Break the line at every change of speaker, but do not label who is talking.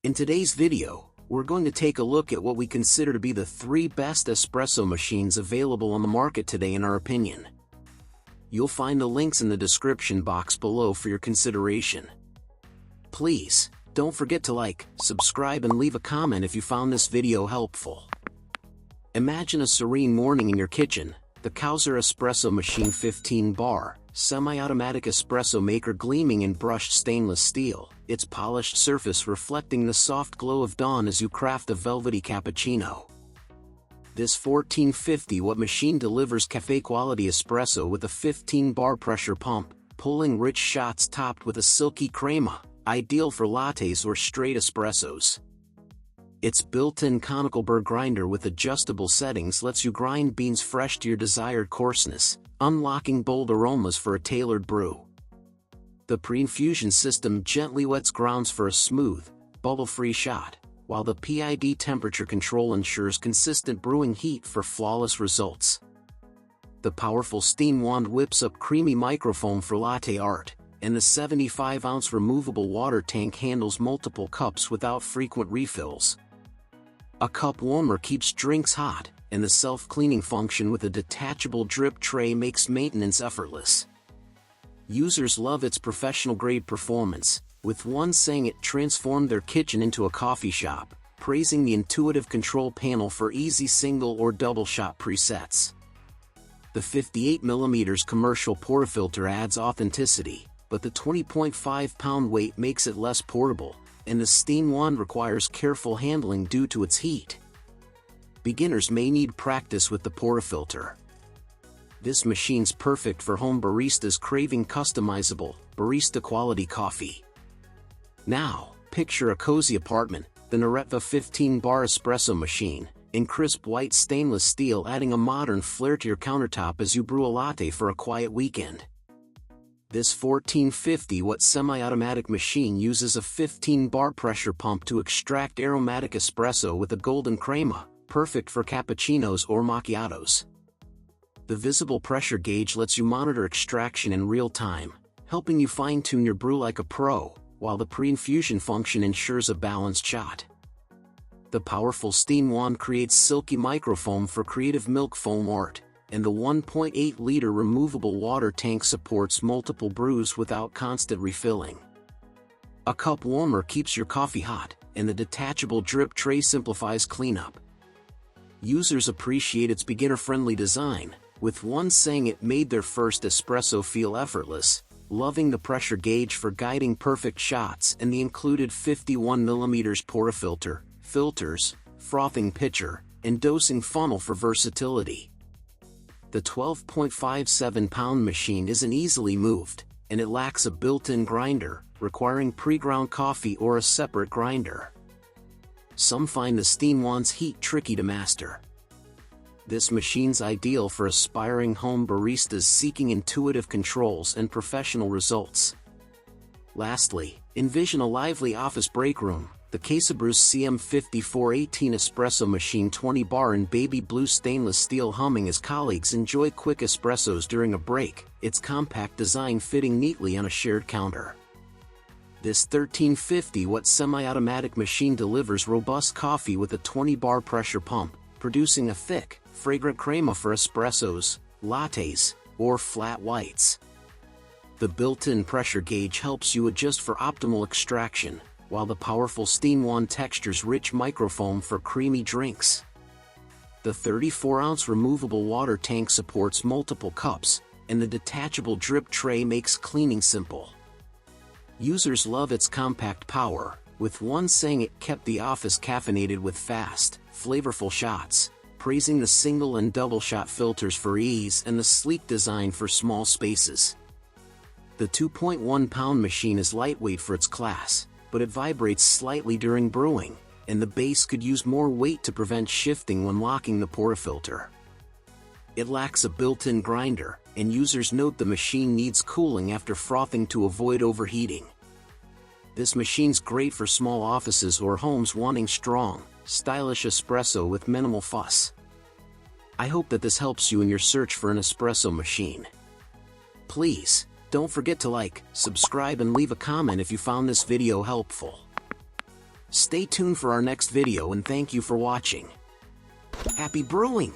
In today's video, we're going to take a look at what we consider to be the 3 best espresso machines available on the market today in our opinion. You'll find the links in the description box below for your consideration. Please, don't forget to like, subscribe and leave a comment if you found this video helpful. Imagine a serene morning in your kitchen. The COWSAR Espresso Machine 15 bar, semi-automatic espresso maker gleaming in brushed stainless steel, its polished surface reflecting the soft glow of dawn as you craft a velvety cappuccino. This 1450-watt machine delivers café-quality espresso with a 15 bar pressure pump, pulling rich shots topped with a silky crema, ideal for lattes or straight espressos. Its built-in conical burr grinder with adjustable settings lets you grind beans fresh to your desired coarseness, unlocking bold aromas for a tailored brew. The pre-infusion system gently wets grounds for a smooth, bubble-free shot, while the PID temperature control ensures consistent brewing heat for flawless results. The powerful steam wand whips up creamy microfoam for latte art, and the 75-ounce removable water tank handles multiple cups without frequent refills. A cup warmer keeps drinks hot, and the self-cleaning function with a detachable drip tray makes maintenance effortless. Users love its professional-grade performance, with one saying it transformed their kitchen into a coffee shop, praising the intuitive control panel for easy single or double shot presets. The 58mm commercial portafilter adds authenticity, but the 20.5-pound weight makes it less portable, and the steam wand requires careful handling due to its heat. Beginners may need practice with the portafilter. This machine's perfect for home baristas craving customizable, barista-quality coffee. Now, picture a cozy apartment, the Neretva 15 bar espresso machine, in crisp white stainless steel, adding a modern flair to your countertop as you brew a latte for a quiet weekend. This 1450-watt semi-automatic machine uses a 15 bar pressure pump to extract aromatic espresso with a golden crema, perfect for cappuccinos or macchiatos. The visible pressure gauge lets you monitor extraction in real time, helping you fine-tune your brew like a pro, while the pre-infusion function ensures a balanced shot. The powerful steam wand creates silky microfoam for creative milk foam art, and the 1.8-liter removable water tank supports multiple brews without constant refilling. A cup warmer keeps your coffee hot, and the detachable drip tray simplifies cleanup. Users appreciate its beginner-friendly design, with one saying it made their first espresso feel effortless, loving the pressure gauge for guiding perfect shots and the included 51mm portafilter, filters, frothing pitcher, and dosing funnel for versatility. The 12.57-pound machine isn't easily moved, and it lacks a built-in grinder, requiring pre-ground coffee or a separate grinder. Some find the steam wand's heat tricky to master. This machine's ideal for aspiring home baristas seeking intuitive controls and professional results. Lastly, envision a lively office break room. The CASABREWS CM5418 espresso machine 20 bar in baby blue stainless steel humming as colleagues enjoy quick espressos during a break, its compact design fitting neatly on a shared counter. This 1350-watt semi-automatic machine delivers robust coffee with a 20 bar pressure pump, producing a thick, fragrant crema for espressos, lattes, or flat whites. The built-in pressure gauge helps you adjust for optimal extraction, while the powerful steam wand textures rich microfoam for creamy drinks. The 34-ounce removable water tank supports multiple cups, and the detachable drip tray makes cleaning simple. Users love its compact power, with one saying it kept the office caffeinated with fast, flavorful shots, praising the single and double shot filters for ease and the sleek design for small spaces. The 2.1-pound machine is lightweight for its class, but it vibrates slightly during brewing, and the base could use more weight to prevent shifting when locking the portafilter. It lacks a built-in grinder, and users note the machine needs cooling after frothing to avoid overheating. This machine's great for small offices or homes wanting strong, stylish espresso with minimal fuss. I hope that this helps you in your search for an espresso machine. Please, don't forget to like, subscribe and leave a comment if you found this video helpful. Stay tuned for our next video and thank you for watching. Happy brewing!